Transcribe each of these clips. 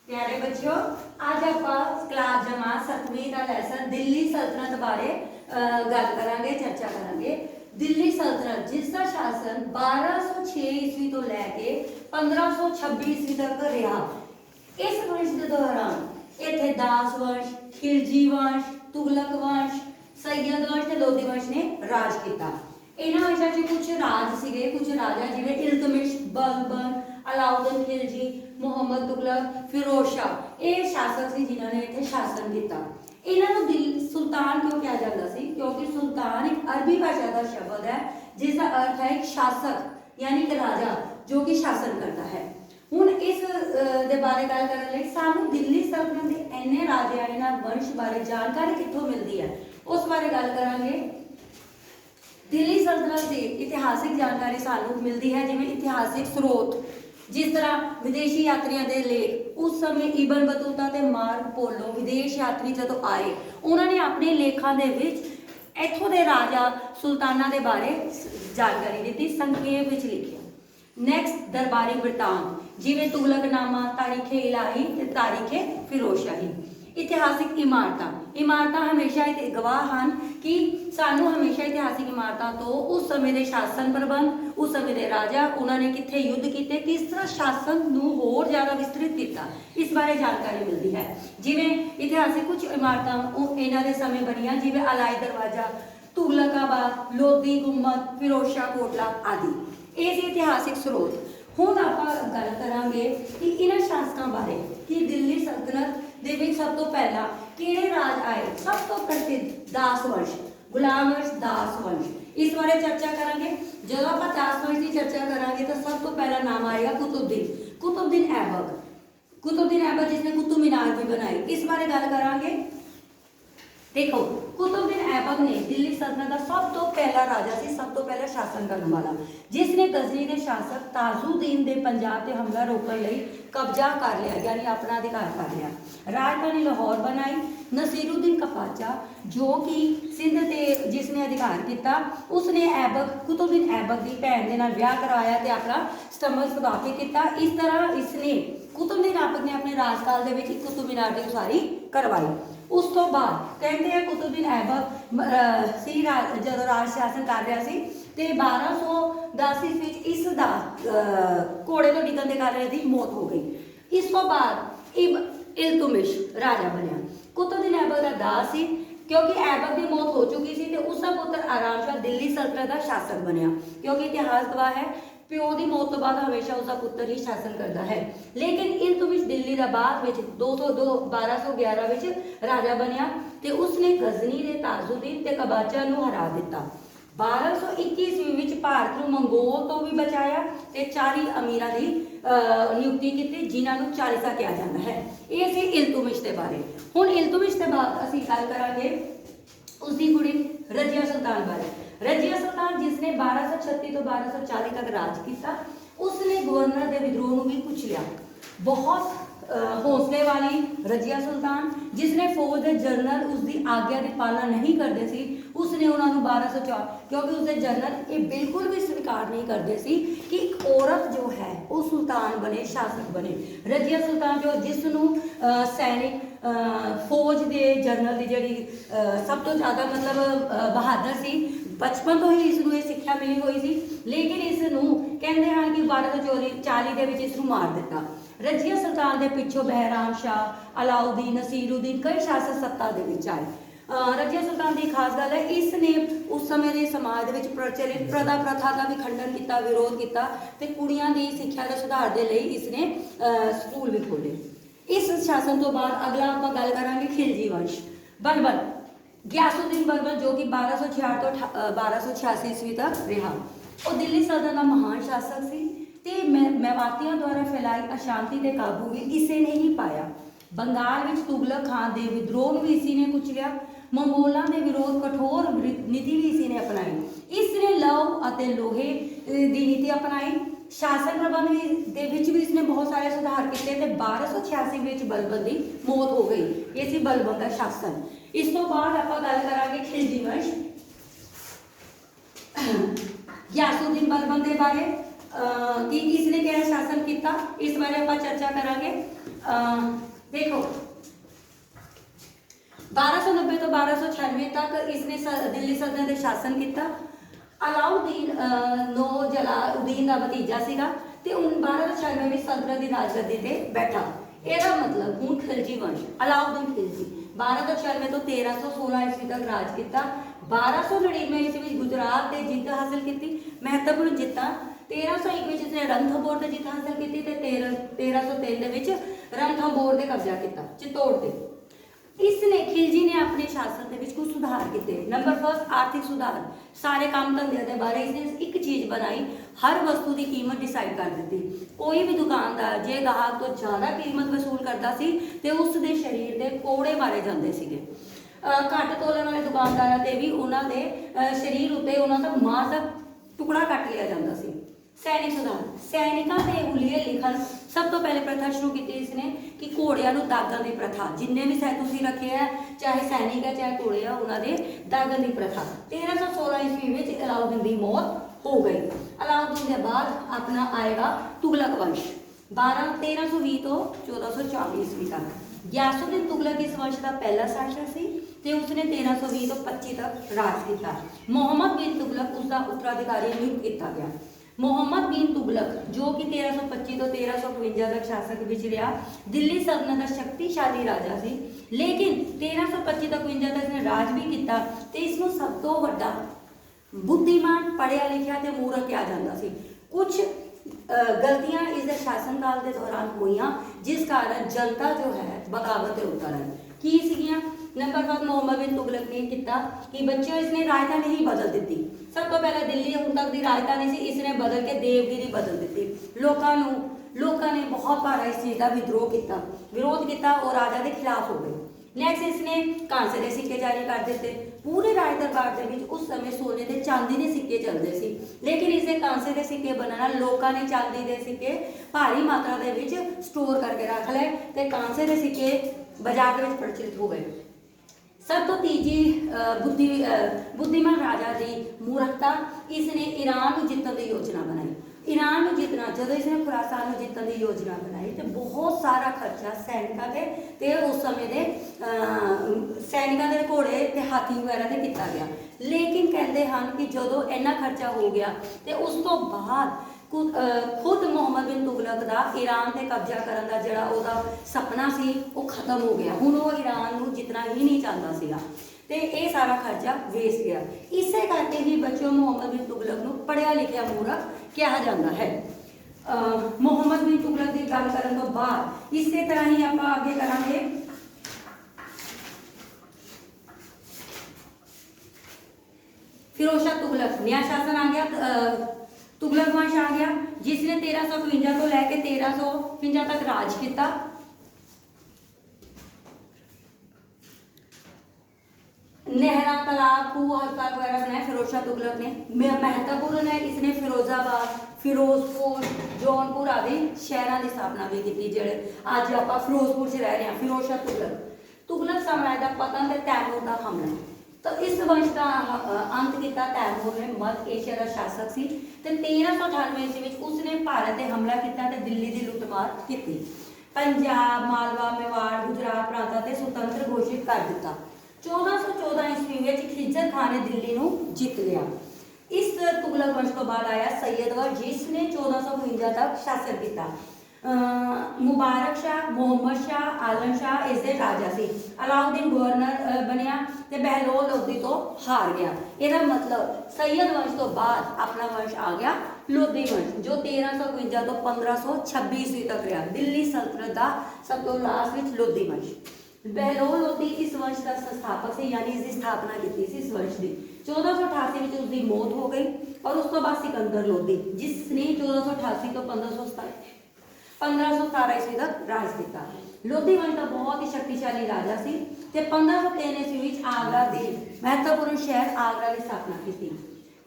प्यारे बच्चों, आज आप क्लास जमात 7वीं का लेसन दिल्ली सल्तनत बारे गल करांगे, चर्चा करांगे। दिल्ली सल्तनत जिसका शासन 1206 ईस्वी तो लैके 1526 ईस्वी तक रहा। इस वंश के दौरान इत्थे दास वंश, खिलजी वंश, तुगलक वंश, सैयद वंश ते लोधी वंश ने राज किया। इन्हां विचां च कुछ राज सीगे, कुछ राजा जिवें इल्तमिश, बलबन, अलाउद्दीन खिलजी, मुहम्मद तुगलक, फिरोज शाह ये शासक सी जिन्हां ने इत्थे शासन किया। इन्हां नूं दिल्ली सुल्तान क्यों कहा जाता सी? क्योंकि सुल्तान एक अरबी भाषा का शब्द है जिसका अर्थ है एक शासक यानी कि राजा जो कि शासन करता है। हुण इस दे बारे गल करन लई सानूं दिल्ली सल्तनत दे इन्ने राजे इन्हां वंश बारे जानकारी कित्थों मिलदी है उस बारे गल करांगे। दिल्ली सल्तनत की इतिहासिक जानकारी सानूं मिलती है जिवें इतिहासिक स्रोत, जिस तरह विदेशी यात्रियों के लेख। उस समय इबन बतूता ते मार्को पोलो विदेश यात्री जदों आए उन्होंने अपने लेखों के विच इत्थों दे राजा सुल्ताना के बारे जानकारी दी, संक्षेप विच लिखिया। नैक्सट दरबारी वृतांत जिवें तुगलकनामा, तारीखे इलाही ते तारीखे फिरोजशाही। इतिहासिक इमारत हमेशा गवाह हैं कि सानू हमेशा इतिहासिक इमारतों तो उस समय के शासन प्रबंध, उस समय के राजा उन्होंने कित्थे युद्ध किए, किस तरह शासन नूं होर ज़्यादा विस्तृत किया, इस बारे जानकारी मिलती है। जिवें इतिहासिक कुछ इमारतां इन्हां दे समय बनियां जिवें अलाई दरवाजा, तुगलकाबाद, लोधी गुंबद, फिरोज शाह कोटला आदि। ये सी इतिहासिक स्रोत। हुण आपां गल करांगे कि इन्हां शासकां बारे कि दिल्ली सल्तनत दे विच सब तो पहला किहड़े राज आए। सब तो प्रसिद्ध दास वंश, गुलाम वंश, दास वंश, इस बारे चर्चा करांगे। जब आप दास वंश की चर्चा करांगे तो सब तो पहला नाम आएगा कुतुबुद्दीन ऐबक जिसने कुतुब मीनार भी बनाई, इस बारे गल करांगे। देखो, कुतुबुद्दीन ऐबक ने दिल्ली सल्तनत का सब तो पहला राजा सी, सब तो पहला शासन करने वाला, जिसने गजनी के शासक ताजुद्दीन के पंजाब से हमला रोकने लई कब्जा कर लिया, यानी अपना अधिकार कर लिया। राजधानी लाहौर बनाई। नसीरुद्दीन कपाचा जो कि सिंध ते जिसने अधिकार किया, उसने कुतुबुद्दीन ऐबक की भैन के नाल विआह करवाया ते अपना स्तंभ स्थापित किया। इस तरह इसने कुतुबुद्दीन ऐबक ने अपने राजकाल के विच कुतुब मीनार की उसारी करवाई। उस तो बाद कहते हैं कुतुबुद्दीन ऐबक सी जदों राज शासन कर रहा सी ते 1210 ईस्वी इसका घोड़े तो डिगन के कारण इसकी मौत हो गई। इस तो बाद इल्तुमिश राजा बनया। कुतुबुद्दीन ऐबक का दास सी, क्योंकि ऐबक की मौत हो चुकी थी तो उसका पुत्र आराम शाह दिल्ली सल्तनत का शासक बनया। क्योंकि इतिहास गवाह है प्यो की मौत तो बाद हमेशा उसका पुत्र ही शासन करता है। लेकिन इल्तुमिश दिल्ली का बाद में 1211 राजा बनया ते उसने गजनी के ताजुद्दीन ते कबाचा नूं हरा दिता। 1221 ईस्वी में भारत को मंगोल तो भी बचाया ते 40 अमीरां की नियुक्ति की जिन्होंने चालीसा कहा जाता है। ये सी इल्तुमिश के बारे। हुण इल्तुमिश के बाद असीं गल करांगे उसकी कुड़ी रजिया सुल्तान बारे। रजिया सुल्तान जिसने 1236 तो 1240 तक राज किया, उसने गवर्नर के विद्रोह को भी कुचलिया। बहुत हौसले वाली रजिया सुल्तान जिसने फौज के जनरल उसकी आज्ञा की पालना नहीं करते सी, उसने उन्होंने 1204 क्योंकि उसके जनरल ये बिल्कुल भी स्वीकार नहीं करते सी कि एक औरत जो है वो सुल्तान बने, शासक बने। रजिया सुल्तान जो जिसनों सैनिक फौज के जनरल की जी सब तो ज़्यादा मतलब बहादुर सी, बचपन तो ही इसनों ये सिक्ख्या मिली हुई सी, लेकिन इसनों कहते हैं कि 1240 के इसनों मार दिता। रजिया सुल्तान के पिछों बहराम शाह, अलाउद्दीन, नसीरुद्दीन कई शासक सत्ता के विच आए। रजिया सुल्तान की खास गल है इसने उस समय के समाज में प्रचलित प्रथा का भी खंडन किया, विरोध किया ते कुड़ियां की सिक्ख्या के सुधार के लिए इसने स्कूल भी खोले। इस शासन तो बाद अगला आप गल करांगे खिलजी वंश। बलबन गियासुद्दीन बलबन जो कि 1266 तो 1286 ईस्वी तक रहा। और दिल्ली सल्तनत का महान शासक सी ते मेवातियों द्वारा फैलाई अशांति के काबू भी इसे ने ही पाया। बंगाल में तुगलक खान के विद्रोह भी इसी ने कुचलिया। मंगोलों के विरोध कठोर नीति भी इसी ने अपनाई। इसने लव और लोहे की नीति अपनाई। शासन प्रबंध भी इसने बहुत सारे सुधार किए थे। 1286 में बलबन की मौत हो गई। ये सी बलबन का शासन। इस तो बाद आप गल करांगे खिलजी वंश। गियासुद्दीन बलबन के बारे कि इसने क्या शासन किया, इस बारे आप चर्चा करांगे। देखो 1290 तो 1296 तक इसने दिल्ली सल्तनत ਦੇ शासन किया। अलाउद्दीन नो जलाउद्दीन का भतीजा सीगा ते 1296 ਵਿੱਚ सल्तनत ਦੀ ਰਾਜਗੱਦੀ ਤੇ ਬੈਠਾ। ਇਹਦਾ ਮਤਲਬ ਹੁਣ ਖਿਲਜੀ ਵੰਸ਼ ਅਲਾउद्दीन खिलजी 1296 ਤੋਂ 1316 ਈਸਵੀ ਤੱਕ ਰਾਜ ਕੀਤਾ। 1299 ਈਸਵੀ ਵਿੱਚ ਗੁਜਰਾਤ ਤੇ ਜਿੱਤ ਹਾਸਲ ਕੀਤੀ, ਮਹੱਤਵਪੂਰਨ ਜਿੱਤਾਂ। 1301 ਵਿੱਚ ਇਸਨੇ ਰਣਥੰਭੌਰ ਤੇ ਜਿੱਤ ਹਾਸਲ ਕੀਤੀ ਤੇ 1303 ਦੇ ਵਿੱਚ ਰਣਥੰਭੌਰ ਤੇ ਕਬਜ਼ਾ ਕੀਤਾ, ਚਿੱਤੌੜ ਤੇ। इसने खिलजी ने अपने शासन के कुछ सुधार किए। नंबर फर्स्ट आर्थिक सुधार, सारे काम धंधे के बारे इसने एक चीज़ बनाई, हर वस्तु की कीमत डिसाइड कर दी। कोई भी दुकानदार जे गाहक तो ज़्यादा कीमत वसूल करता सी ते उसके शरीर के कोड़े मारे जाते थे। घट तोलन वाले दुकानदारों से भी उन्होंने शरीर उत्ते उन्होंने मांस का टुकड़ा कट लिया जाता सी। सैनिक सुधार, सैनिकों के हुलिये लिखन सब तो पहले प्रथा शुरू की इसने कि घोड़िया दागन की प्रथा, जिन्ने भी तुसीं रखे है चाहे सैनिक है चाहे घोड़े है उन्होंने दागन की प्रथा। 1316 ईस्वी में अलाउद्दीन की मौत हो गई। अलाउद्दीन के बाद अपना आएगा तुगलक वंश 1320 तो 1440 ईस्वी तक। गियासुद्दीन तुगलक इस वंश का पहला शासक सी ते उसने 1320 तो 25 तक राज किया। मुहम्मद बिन तुगलक उसका उत्तराधिकारी नियुक्त किया गया। मुहम्मद बिन तुगलक जो कि 1325 तो 1352 तक शासक विच रहा, दिल्ली सल्तनत का शक्तिशाली राजा सी, लेकिन 1325 तक 52 तक इसने राज भी किया तो इसमें सब तो बड़ा बुद्धिमान पढ़िया लिखा तो मूर्ख कहा जाता सी। कुछ गलतियां इस शासनकाल के दौरान हुई जिस कारण जनता जो है बगावत के उतर आई। की सीगियां? नंबर 1 मुहम्मद बिन तुगलक ने किया कि बच्चों इसने राजधानी ही बदल दी। सब तो पहले दिल्ली हुण तक की राजधानी से इसने बदल के देवगिरी बदल दी। लोगों ने बहुत बार इस चीज़ का विरोध किया और राजा के खिलाफ हो गए। नैक्सट इसने कांसे के सिक्के जारी कर दिते। पूरे राज दरबार के विच उस समय सोने के चांदी के सिक्के चलते सी, लेकिन इसने कांसे के सिक्के बनाना लोगों ने चांदी के सिक्के भारी मात्रा के विच स्टोर करके रख लए ते कांसे के सिक्के बाजार में प्रचलित हो गए। सब तो तीजी बुद्धिमान राजा की मूर्खता, इसने ईरान को जीतने की योजना बनाई। ईरान में जितना जब इसने खुरासान में जीतने की योजना बनाई तो बहुत सारा खर्चा सैनिकों के ते उस समय के सैनिकों के घोड़े ते हाथी वगैरह से किया गया। लेकिन कहते हैं कि जो इन्ना खर्चा हो गया तो उस तो बाद खुद मुहम्मद बिन तुगलक का ईरान से कब्जा करने का जोड़ा उसका सपना सी वो खत्म हो गया। हुण वो ईरान को जितना ही नहीं चाहता सीगा ते ये सारा खर्चा वेस्ट गया। इस करके ही बच्चों मुहम्मद बिन तुगलक को पढ़िया लिखिया मूर्ख कहा जाता है। मुहम्मद बिन तुगलक की गल करने तो बाद इस तरह ही आप आगे करांगे। फिरोज शाह तुगलक नया शासन आ गया, तुगलक वंश आ गया जिसने 1352 तो लैके 1352 तक राज किया। नहरा तालाब खूह अस्पताल वगैरह बनाए फिरोज शाह तुगलक ने। महत्वपूर्ण है इसने फिरोजाबाद, फिरोजपुर, जौनपुर आदि शहरों की स्थापना भी की जेड़े अज आप फिरोजपुर से रह रहे हैं। फिरोज शाह तुगलक साम्राज्य का पतन ते तैमूर का हमला, तो इस वंश का अंत किया तैमूर ने। मध्य एशिया का शासक सी ते 1398 ईस्वी उसने भारत से हमला किया ते दिल्ली की लुटमार की। पंजाब, मालवा, मेवाड़, गुजरात प्रांतां ते स्वतंत्र घोषित कर दिता। 1414 ईस्वी में खिजर खान ने दिल्ली को जीत लिया। इस तुगलक वंश तो बाद आया सैयद वंश जिसने 1452 तक शासन किया। मुबारक शाह, मोहम्मद शाह, आलम शाह इसके राजा से। अलाउद्दीन गवर्नर बनया ते बहलोल लोधी तो हार गया। इसका मतलब सैयद वंश तो बाद अपना वंश आ गया लोधी वंश जो 1352 तो 1526 ईस्वी तक रहा। दिल्ली सल्तनत का सब तो लास्ट में लोधी वंश। बहलोल लोधी इस वंश का संस्थापक से, यानी इसकी स्थापना की इस वंश की। 1488 में उसकी मौत हो गई और उस तो बाद सिकंदर लोधी जिसने 1488 तो 1517 ईस्वी तक राज किया। लोधी वंश का बहुत ही शक्तिशाली राजा सी ते 1503 ईस्वी में आगरा के महत्वपूर्ण शहर आगरा की स्थापना की।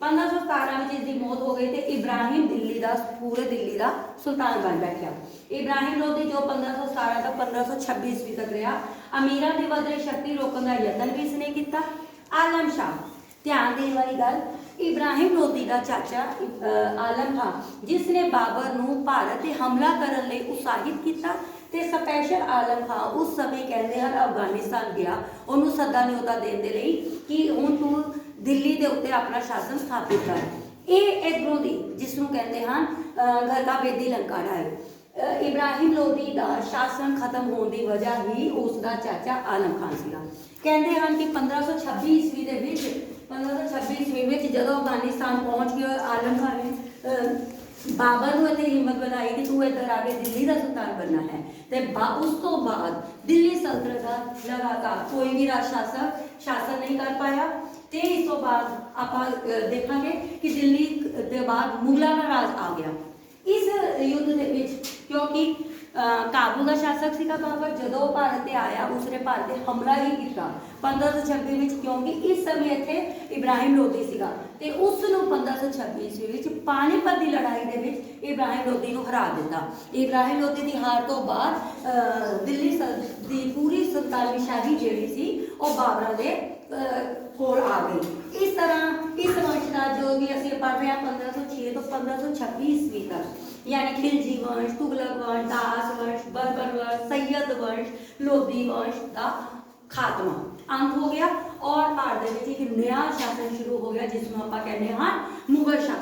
1517 में इसकी मौत हो गई तो इब्राहिम दिल्ली का पूरे दिल्ली का सुल्तान बन बैठा। इब्राहिम लोधी जो 1517 तक 1526 ईस्वी तक रहा। अमीरां की वध रही शक्ति रोकने का यत्न भी इसने किया। आलम शाह, ध्यान देने वाली गल, इब्राहिम लोधी का चाचा आलम खां जिसने बाबर को भारत से हमला करने उत्साहित किया ਤੇ ਸਪੈਸ਼ਲ ਆਲਮ ਖਾਂ ਉਸ ਸਮੇਂ ਕਹਿੰਦੇ ਹਨ ਅਫਗਾਨਿਸਤਾਨ ਗਿਆ ਉਹਨੂੰ ਸੱਦਾ ਨਿਯੋਤਾ ਦੇਣ ਦੇ ਲਈ ਕਿ ਹੁਣ ਤੂੰ ਦਿੱਲੀ ਦੇ ਉੱਤੇ ਆਪਣਾ ਸ਼ਾਸਨ ਸਥਾਪਿਤ ਕਰ। ਇਹ ਇੱਧਰੋਂ ਦੀ ਜਿਸ ਨੂੰ ਕਹਿੰਦੇ ਹਨ ਗਰਗਾ ਬੇਦੀ ਲੰਕਾ ਢਾਏ। ਇਬਰਾਹਿਮ ਲੋਧੀ ਦਾ ਸ਼ਾਸਨ ਖਤਮ ਹੋਣ ਦੀ ਵਜ੍ਹਾ ਹੀ ਉਸ ਦਾ ਚਾਚਾ ਆਲਮ ਖਾਨ ਸੀਗਾ। ਕਹਿੰਦੇ ਹਨ ਕਿ 1526 ਈਸਵੀ ਦੇ ਵਿੱਚ 1526 ਈਸਵੀ ਵਿੱਚ ਜਦੋਂ ਅਫਗਾਨਿਸਤਾਨ ਪਹੁੰਚ ਗਿਆ ਆਲਮ ਖਾਨ ਨੇ ਬਾਬਰ ਨੂੰ ਇੱਥੇ ਹਿੰਮਤ ਬਣਾਈ ਕਿ ਤੂੰ ਇੱਧਰ ਆ ਕੇ ਦਿੱਲੀ ਦਾ ਸੁਲਤਾਨ ਬਣਨਾ ਹੈ ਤੇ ਉਸ ਤੋਂ ਬਾਅਦ ਦਿੱਲੀ ਸਲਤਨਤ ਦਾ ਲਗਾਤਾਰ ਕੋਈ ਵੀ ਰਾਜ ਸ਼ਾਸਨ ਨਹੀਂ ਕਰ ਪਾਇਆ। ਤੇ ਇਸ ਤੋਂ ਬਾਅਦ ਆਪਾਂ ਦੇਖਾਂਗੇ ਕਿ ਦਿੱਲੀ ਦੇ ਬਾਅਦ ਮੁਗਲਾਂ ਦਾ ਰਾਜ ਆ ਗਿਆ। ਇਸ ਯੁੱਧ ਦੇ ਵਿੱਚ ਕਿਉਂਕਿ ਕਾਬੁਲ ਦਾ ਸ਼ਾਸਕ ਸੀਗਾ ਬਾਬਰ, ਜਦੋਂ ਭਾਰਤ ਤੇ ਆਇਆ ਉਸਨੇ ਭਾਰਤ ਤੇ ਹਮਲਾ ਹੀ ਕੀਤਾ 1526 ਵਿੱਚ, ਕਿਉਂਕਿ ਇਸ ਸਮੇਂ ਇੱਥੇ ਇਬਰਾਹਿਮ ਲੋਧੀ ਸੀਗਾ ਤੇ ਉਸ ਨੂੰ 1526 ਈਸਵੀ ਵਿੱਚ ਪਾਣੀਪਤ ਦੀ ਲੜਾਈ ਦੇ ਵਿੱਚ ਇਬਰਾਹਿਮ ਲੋਧੀ ਨੂੰ ਹਰਾ ਦਿੱਤਾ। ਇਬਰਾਹਿਮ ਲੋਧੀ ਦੀ ਹਾਰ ਤੋਂ ਬਾਅਦ ਦਿੱਲੀ ਦੀ ਪੂਰੀ ਸੁਲਤਾਨੀ ਸ਼ਾਹੀ ਜਿਹੜੀ ਸੀ ਉਹ ਬਾਬਰਾਂ ਦੇ ਕੋਲ ਆ ਗਈ। ਇਸ ਤਰ੍ਹਾਂ ਇਸ ਵੰਸ਼ ਦਾ ਜੋ ਵੀ ਅਸੀਂ ਪੜ੍ਹ ਰਹੇ ਹਾਂ 1506 ਤੋਂ 1526 ਈਸਵੀ ਤੱਕ, यानी खिलजी वंश, तुगलक वंश, दास वंश, बर्बर वंश, सैयद वंश, लोधी वंश का खात्मा अंत हो गया और भारत में एक नया शासन शुरू हो गया जिसमें आप कहते हैं मुगल शासन।